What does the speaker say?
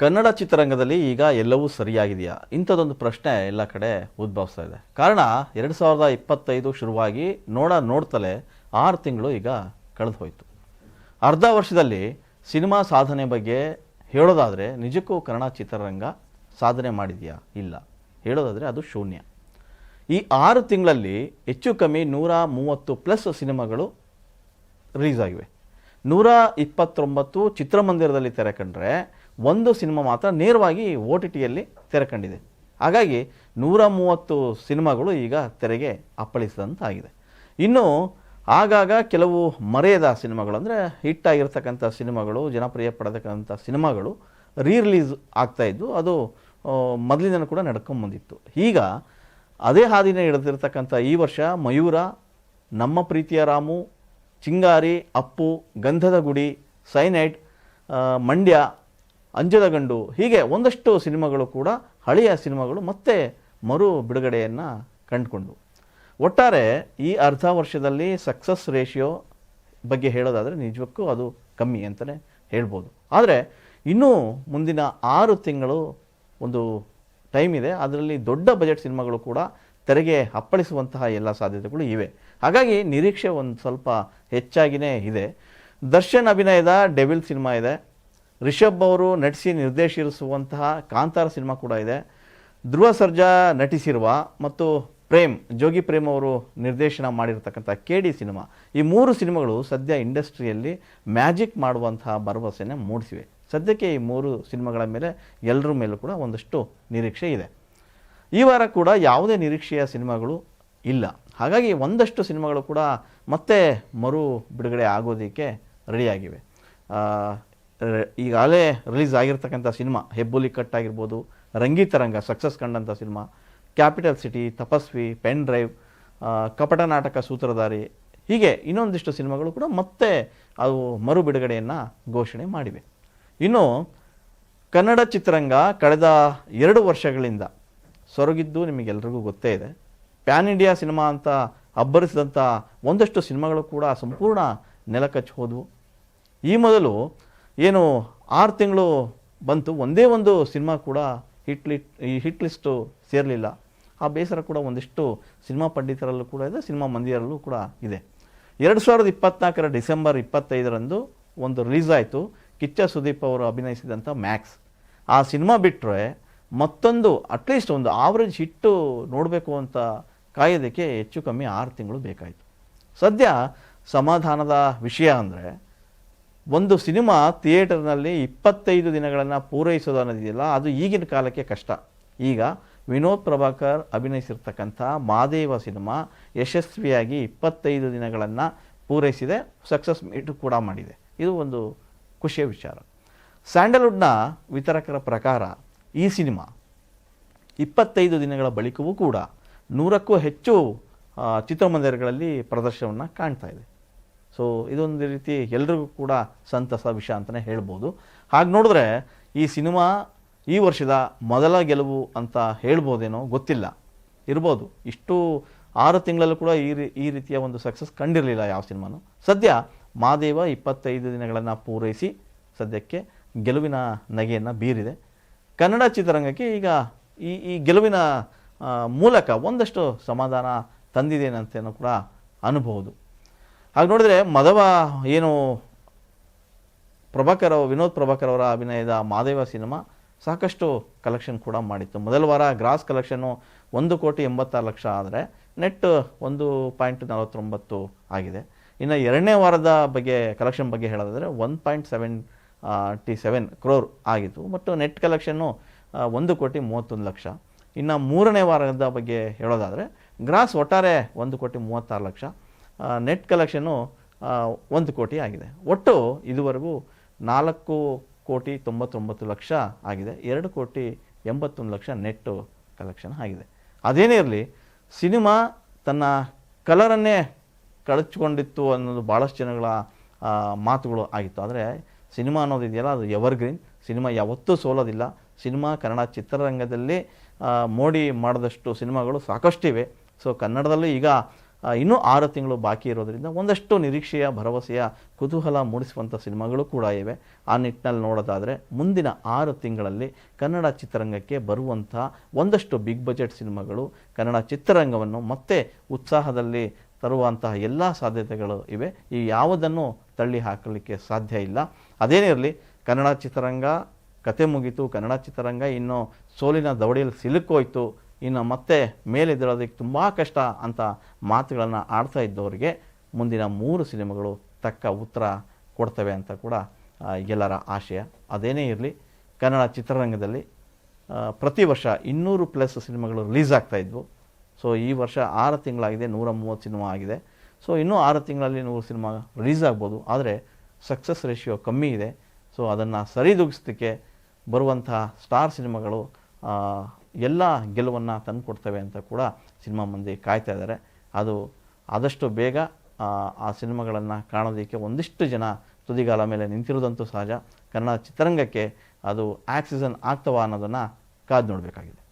ಕನ್ನಡ ಚಿತ್ರರಂಗದಲ್ಲಿ ಈಗ ಎಲ್ಲವೂ ಸರಿಯಾಗಿದೆಯಾ ಇಂಥದ್ದೊಂದು ಪ್ರಶ್ನೆ ಎಲ್ಲ ಕಡೆ ಉದ್ಭವಿಸ್ತಾ ಇದೆ. ಕಾರಣ 2025 ಶುರುವಾಗಿ ನೋಡ್ತಲೇ 6 ತಿಂಗಳು ಈಗ ಕಳೆದು ಹೋಯಿತು. ಅರ್ಧ ವರ್ಷದಲ್ಲಿ ಸಿನಿಮಾ ಸಾಧನೆ ಬಗ್ಗೆ ಹೇಳೋದಾದರೆ ನಿಜಕ್ಕೂ ಕನ್ನಡ ಚಿತ್ರರಂಗ ಸಾಧನೆ ಮಾಡಿದೆಯಾ? ಇಲ್ಲ. ಹೇಳೋದಾದರೆ ಅದು ಶೂನ್ಯ. ಈ 6 ತಿಂಗಳಲ್ಲಿ ಹೆಚ್ಚು ಕಮ್ಮಿ 130+ ಸಿನಿಮಾಗಳು ರಿಲೀಸ್ ಆಗಿವೆ. 129 ಚಿತ್ರಮಂದಿರದಲ್ಲಿ ತೆರೆ ಕಂಡ್ರೆ ಒಂದು ಸಿನಿಮಾ ಮಾತ್ರ ನೇರವಾಗಿ OTTಯಲ್ಲಿ ತೆರೆ ಕಂಡಿದೆ. ಹಾಗಾಗಿ 130 ಸಿನಿಮಾಗಳು ಈಗ ತೆರೆಗೆ ಅಪ್ಪಳಿಸಿದಂತಾಗಿದೆ. ಇನ್ನು ಆಗಾಗ ಕೆಲವು ಮರೆಯದ ಸಿನಿಮಾಗಳು ಅಂದರೆ ಹಿಟ್ ಆಗಿರ್ತಕ್ಕಂಥ ಸಿನಿಮಾಗಳು, ಜನಪ್ರಿಯ ಪಡೆತಕ್ಕಂಥ ಸಿನಿಮಾಗಳು ರಿಲೀಸ್ ಆಗ್ತಾಯಿದ್ದು, ಅದು ಮೊದಲಿಂದನೂ ಕೂಡ ನಡ್ಕೊಂಬಂದಿತ್ತು. ಈಗ ಅದೇ ಹಾದಿನ ಹಿಡಿದಿರ್ತಕ್ಕಂಥ ಈ ವರ್ಷ ಮಯೂರ, ನಮ್ಮ ಪ್ರೀತಿಯ ರಾಮು, ಚಿಂಗಾರಿ, ಅಪ್ಪು, ಗಂಧದ ಗುಡಿ, ಸೈನೈಡ್, ಮಂಡ್ಯ, ಅಂಜದ ಗಂಡು, ಹೀಗೆ ಒಂದಷ್ಟು ಸಿನಿಮಾಗಳು ಕೂಡ ಹಳೆಯ ಸಿನಿಮಾಗಳು ಮತ್ತೆ ಮರು ಬಿಡುಗಡೆಯನ್ನು ಕಂಡುಕೊಂಡು ಒಟ್ಟಾರೆ ಈ ಅರ್ಧ ವರ್ಷದಲ್ಲಿ ಸಕ್ಸಸ್ ರೇಷಿಯೋ ಬಗ್ಗೆ ಹೇಳೋದಾದರೆ ನಿಜಕ್ಕೂ ಅದು ಕಮ್ಮಿ ಅಂತಲೇ ಹೇಳ್ಬೋದು. ಆದರೆ ಇನ್ನೂ ಮುಂದಿನ 6 ತಿಂಗಳು ಒಂದು ಟೈಮ್ ಇದೆ. ಅದರಲ್ಲಿ ದೊಡ್ಡ ಬಜೆಟ್ ಸಿನಿಮಾಗಳು ಕೂಡ ತೆರೆಗೆ ಅಪ್ಪಳಿಸುವಂತಹ ಎಲ್ಲ ಸಾಧ್ಯತೆಗಳು ಇವೆ. ಹಾಗಾಗಿ ನಿರೀಕ್ಷೆ ಒಂದು ಸ್ವಲ್ಪ ಹೆಚ್ಚಾಗಿಯೇ ಇದೆ. ದರ್ಶನ್ ಅಭಿನಯದ ಡೆವಿಲ್ ಸಿನಿಮಾ ಇದೆ. ರಿಷಬ್ ಅವರು ನಟಿಸಿ ನಿರ್ದೇಶಿಸುವಂತಹ ಕಾಂತಾರ ಸಿನಿಮಾ ಕೂಡ ಇದೆ. ಧ್ರುವ ಸರ್ಜಾ ನಟಿಸಿರುವ ಮತ್ತು ಜೋಗಿ ಪ್ರೇಮ್ ಅವರು ನಿರ್ದೇಶನ ಮಾಡಿರ್ತಕ್ಕಂಥ KD ಸಿನಿಮಾ, ಈ 3 ಸಿನಿಮಾಗಳು ಸದ್ಯ ಇಂಡಸ್ಟ್ರಿಯಲ್ಲಿ ಮ್ಯಾಜಿಕ್ ಮಾಡುವಂತಹ ಭರವಸೆಯನ್ನು ಮೂಡಿಸಿವೆ. ಸದ್ಯಕ್ಕೆ ಈ 3 ಸಿನಿಮಾಗಳ ಮೇಲೆ ಎಲ್ಲರ ಮೇಲೂ ಕೂಡ ಒಂದಷ್ಟು ನಿರೀಕ್ಷೆ ಇದೆ. ಈ ವಾರ ಕೂಡ ಯಾವುದೇ ನಿರೀಕ್ಷೆಯ ಸಿನಿಮಾಗಳು ಇಲ್ಲ. ಹಾಗಾಗಿ ಒಂದಷ್ಟು ಸಿನಿಮಾಗಳು ಕೂಡ ಮತ್ತೆ ಮರು ಬಿಡುಗಡೆ ಆಗೋದಕ್ಕೆ ರೆಡಿಯಾಗಿವೆ. ಈಗಾಗಲೇ ರಿಲೀಸ್ ಆಗಿರ್ತಕ್ಕಂಥ ಸಿನಿಮಾ ಹೆಬ್ಬುಲಿ ಕಟ್ ಆಗಿರ್ಬೋದು, ರಂಗಿತರಂಗ ಸಕ್ಸಸ್ ಕಂಡಂಥ cinema, capital city, Tapasvi, pen drive, Kapata Nataka ಸೂತ್ರಧಾರಿ, ಹೀಗೆ ಇನ್ನೊಂದಿಷ್ಟು ಸಿನಿಮಾಗಳು ಕೂಡ ಮತ್ತೆ ಅವು ಮರು ಬಿಡುಗಡೆಯನ್ನು ಘೋಷಣೆ ಮಾಡಿವೆ. ಇನ್ನು ಕನ್ನಡ ಚಿತ್ರರಂಗ ಕಳೆದ 2 ವರ್ಷಗಳಿಂದ ಸೊರಗಿದ್ದು ನಿಮಗೆಲ್ರಿಗೂ ಗೊತ್ತೇ ಇದೆ. ಪ್ಯಾನ್ ಇಂಡಿಯಾ ಸಿನಿಮಾ ಅಂತ ಅಬ್ಬರಿಸಿದಂಥ ಒಂದಷ್ಟು ಸಿನಿಮಾಗಳು ಕೂಡ ಸಂಪೂರ್ಣ ನೆಲಕಚ್ಚಿ ಹೋದವು. ಈ ಮೊದಲು ಏನು 6 ತಿಂಗಳು ಬಂತು, ಒಂದೇ ಒಂದು ಸಿನಿಮಾ ಕೂಡ ಹಿಟ್ ಲಿಸ್ಟು ಸೇರಲಿಲ್ಲ. ಆ ಬೇಸರ ಕೂಡ ಒಂದಿಷ್ಟು ಸಿನಿಮಾ ಪಂಡಿತರಲ್ಲೂ ಕೂಡ ಇದೆ, ಸಿನಿಮಾ ಮಂದಿರಲ್ಲೂ ಕೂಡ ಇದೆ. 2024 ಡಿಸೆಂಬರ್ 25 ಒಂದು ರಿಲೀಸ್ ಆಯಿತು, ಕಿಚ್ಚ ಸುದೀಪ್ ಅವರು ಅಭಿನಯಿಸಿದಂಥ ಮ್ಯಾಕ್ಸ್. ಆ ಸಿನಿಮಾ ಬಿಟ್ಟರೆ ಮತ್ತೊಂದು ಅಟ್ಲೀಸ್ಟ್ ಒಂದು ಆವ್ರೇಜ್ ಹಿಟ್ಟು ನೋಡಬೇಕು ಅಂತ ಕಾಯೋದಕ್ಕೆ ಹೆಚ್ಚು ಕಮ್ಮಿ 6 ತಿಂಗಳು ಬೇಕಾಯಿತು. ಸದ್ಯ ಸಮಾಧಾನದ ವಿಷಯ ಅಂದರೆ ಒಂದು ಸಿನಿಮಾ ಥಿಯೇಟರ್ನಲ್ಲಿ 25 ದಿನಗಳನ್ನು ಪೂರೈಸೋದು ಅನ್ನೋದಿದೆಯಲ್ಲ, ಅದು ಈಗಿನ ಕಾಲಕ್ಕೆ ಕಷ್ಟ. ಈಗ ವಿನೋದ್ ಪ್ರಭಾಕರ್ ಅಭಿನಯಿಸಿರ್ತಕ್ಕಂಥ ಮಾದೇವ ಸಿನಿಮಾ ಯಶಸ್ವಿಯಾಗಿ 25 ದಿನಗಳನ್ನು ಪೂರೈಸಿದೆ, ಸಕ್ಸಸ್ ಮೀಟು ಕೂಡ ಮಾಡಿದೆ. ಇದು ಒಂದು ಖುಷಿಯ ವಿಚಾರ. ಸ್ಯಾಂಡಲ್ವುಡ್ನ ವಿತರಕರ ಪ್ರಕಾರ ಈ ಸಿನಿಮಾ 25 ದಿನಗಳ ಬಳಿಕವೂ ಕೂಡ 100ಕ್ಕೂ ಹೆಚ್ಚು ಚಿತ್ರಮಂದಿರಗಳಲ್ಲಿ ಪ್ರದರ್ಶನವನ್ನು ಕಾಣ್ತಾ ಇದೆ. ಸೊ ಇದೊಂದು ರೀತಿ ಎಲ್ರಿಗೂ ಕೂಡ ಸಂತಸ ವಿಷಯ ಅಂತಲೇ ಹೇಳ್ಬೋದು. ಹಾಗೆ ನೋಡಿದ್ರೆ ಈ ಸಿನಿಮಾ ಈ ವರ್ಷದ ಮೊದಲ ಗೆಲುವು ಅಂತ ಹೇಳ್ಬೋದೇನೋ ಗೊತ್ತಿಲ್ಲ, ಇರ್ಬೋದು. ಇಷ್ಟು 6 ತಿಂಗಳಲ್ಲೂ ಕೂಡ ಈ ರೀತಿಯ ಒಂದು ಸಕ್ಸಸ್ ಕಂಡಿರಲಿಲ್ಲ ಯಾವ ಸಿನಿಮಾನು. ಸದ್ಯ ಮಾದೇವ 25 ದಿನಗಳನ್ನು ಪೂರೈಸಿ ಸದ್ಯಕ್ಕೆ ಗೆಲುವಿನ ನಗೆಯನ್ನು ಬೀರಿದೆ. ಕನ್ನಡ ಚಿತ್ರರಂಗಕ್ಕೆ ಈಗ ಈ ಗೆಲುವಿನ ಮೂಲಕ ಒಂದಷ್ಟು ಸಮಾಧಾನ ತಂದಿದೆ ಕೂಡ ಅನ್ಬೋದು. ಹಾಗೆ ನೋಡಿದರೆ ಮದವ ಏನು ವಿನೋದ್ ಪ್ರಭಾಕರ್ ಅವರ ಅಭಿನಯದ ಮಾದೇವ ಸಿನಿಮಾ ಸಾಕಷ್ಟು ಕಲೆಕ್ಷನ್ ಕೂಡ ಮಾಡಿತ್ತು. ಮೊದಲ ವಾರ ಗ್ರಾಸ್ ಕಲೆಕ್ಷನ್ನು 1,86,00,000 ಆದರೆ ನೆಟ್ 1.49 ಆಗಿದೆ. ಇನ್ನು 2ನೇ ವಾರದ ಕಲೆಕ್ಷನ್ ಬಗ್ಗೆ ಹೇಳೋದಾದರೆ 1.77 crore ಆಗಿತ್ತು ಮತ್ತು ನೆಟ್ ಕಲೆಕ್ಷನ್ನು 1,31,00,000. ಇನ್ನು 3ನೇ ವಾರದ ಬಗ್ಗೆ ಹೇಳೋದಾದರೆ ಗ್ರಾಸ್ ಒಟ್ಟಾರೆ 1,36,00,000, ನೆಟ್ ಕಲೆಕ್ಷನ್ನು 1 ಕೋಟಿ ಆಗಿದೆ. ಒಟ್ಟು ಇದುವರೆಗೂ 4,99,00,000 ಆಗಿದೆ. 2,81,00,000 ನೆಟ್ ಕಲೆಕ್ಷನ್ ಆಗಿದೆ. ಅದೇನೇ ಇರಲಿ, ಸಿನಿಮಾ ತನ್ನ ಕಲರನ್ನೇ ಕಳಚಿಕೊಂಡಿತ್ತು ಅನ್ನೋದು ಭಾಳಷ್ಟು ಜನಗಳ ಮಾತುಗಳು ಆಗಿತ್ತು. ಆದರೆ ಸಿನಿಮಾ ಅನ್ನೋದಿದೆಯಲ್ಲ, ಅದು ಎವರ್ಗ್ರೀನ್. ಸಿನಿಮಾ ಯಾವತ್ತೂ ಸೋಲೋದಿಲ್ಲ. ಸಿನಿಮಾ ಕನ್ನಡ ಚಿತ್ರರಂಗದಲ್ಲಿ ಮೋಡಿ ಮಾಡಿದಷ್ಟು ಸಿನಿಮಾಗಳು ಸಾಕಷ್ಟಿವೆ. ಸೊ ಕನ್ನಡದಲ್ಲೂ ಈಗ ಇನ್ನೂ 6 ತಿಂಗಳು ಬಾಕಿ ಇರೋದರಿಂದ ಒಂದಷ್ಟು ನಿರೀಕ್ಷೆಯ ಭರವಸೆಯ ಕುತೂಹಲ ಮೂಡಿಸುವಂಥ ಸಿನಿಮಾಗಳು ಕೂಡ ಇವೆ. ಆ ನಿಟ್ಟಿನಲ್ಲಿ ನೋಡೋದಾದರೆ ಮುಂದಿನ 6 ತಿಂಗಳಲ್ಲಿ ಕನ್ನಡ ಚಿತ್ರರಂಗಕ್ಕೆ ಬರುವಂಥ ಒಂದಷ್ಟು ಬಿಗ್ ಬಜೆಟ್ ಸಿನಿಮಾಗಳು ಕನ್ನಡ ಚಿತ್ರರಂಗವನ್ನು ಮತ್ತೆ ಉತ್ಸಾಹದಲ್ಲಿ ತರುವಂತಹ ಎಲ್ಲ ಸಾಧ್ಯತೆಗಳು ಇವೆ. ಈ ಯಾವುದನ್ನು ತಳ್ಳಿ ಹಾಕಲಿಕ್ಕೆ ಸಾಧ್ಯ ಇಲ್ಲ. ಅದೇನೇ ಇರಲಿ, ಕನ್ನಡ ಚಿತ್ರರಂಗ ಕತೆ ಮುಗೀತು, ಕನ್ನಡ ಚಿತ್ರರಂಗ ಇನ್ನು ಸೋಲಿನ ದವಡಿಯಲ್ಲಿ ಸಿಲುಕೋಯ್ತು, ಇನ್ನು ಮತ್ತೆ ಮೇಲೆದ್ದೇಳೋದಕ್ಕೆ ತುಂಬ ಕಷ್ಟ ಅಂತ ಮಾತುಗಳನ್ನು ಆಡ್ತಾ ಇದ್ದವರಿಗೆ ಮುಂದಿನ 3 ಸಿನಿಮಾಗಳು ತಕ್ಕ ಉತ್ತರ ಕೊಡ್ತವೆ ಅಂತ ಕೂಡ ಎಲ್ಲರ ಆಶಯ. ಅದೇನೇ ಇರಲಿ, ಕನ್ನಡ ಚಿತ್ರರಂಗದಲ್ಲಿ ಪ್ರತಿ ವರ್ಷ 200+ ಸಿನಿಮಾಗಳು ರಿಲೀಸ್ ಆಗ್ತಾಯಿದ್ವು. ಸೊ ಈ ವರ್ಷ 6 ತಿಂಗಳಾಗಿದೆ, 130 ಸಿನಿಮಾ ಆಗಿದೆ. ಸೊ ಇನ್ನೂ 6 ತಿಂಗಳಲ್ಲಿ 100 ಸಿನಿಮಾ ರಿಲೀಸ್ ಆಗ್ಬೋದು. ಆದರೆ ಸಕ್ಸಸ್ ರೇಷಿಯೋ ಕಮ್ಮಿ ಇದೆ. ಸೊ ಅದನ್ನು ಸರಿದೂಗಿಸೋದಕ್ಕೆ ಬರುವಂತಹ ಸ್ಟಾರ್ ಸಿನಿಮಾಗಳು ಎಲ್ಲ ಗೆಲುವನ್ನು ತಂದುಕೊಡ್ತವೆ ಅಂತ ಕೂಡ ಸಿನಿಮಾ ಮಂದಿ ಕಾಯ್ತಾ ಇದ್ದಾರೆ. ಅದು ಆದಷ್ಟು ಬೇಗ ಆ ಸಿನಿಮಾಗಳನ್ನು ಕಾಣೋದಕ್ಕೆ ಒಂದಿಷ್ಟು ಜನ ತುದಿಗಾಲ ಮೇಲೆ ನಿಂತಿರೋದಂತೂ ಸಹಜ. ಕನ್ನಡ ಚಿತ್ರರಂಗಕ್ಕೆ ಅದು ಆಕ್ಸಿಜನ್ ಆಗ್ತವಾ ಅನ್ನೋದನ್ನು ಕಾದು ನೋಡಬೇಕಾಗಿದೆ.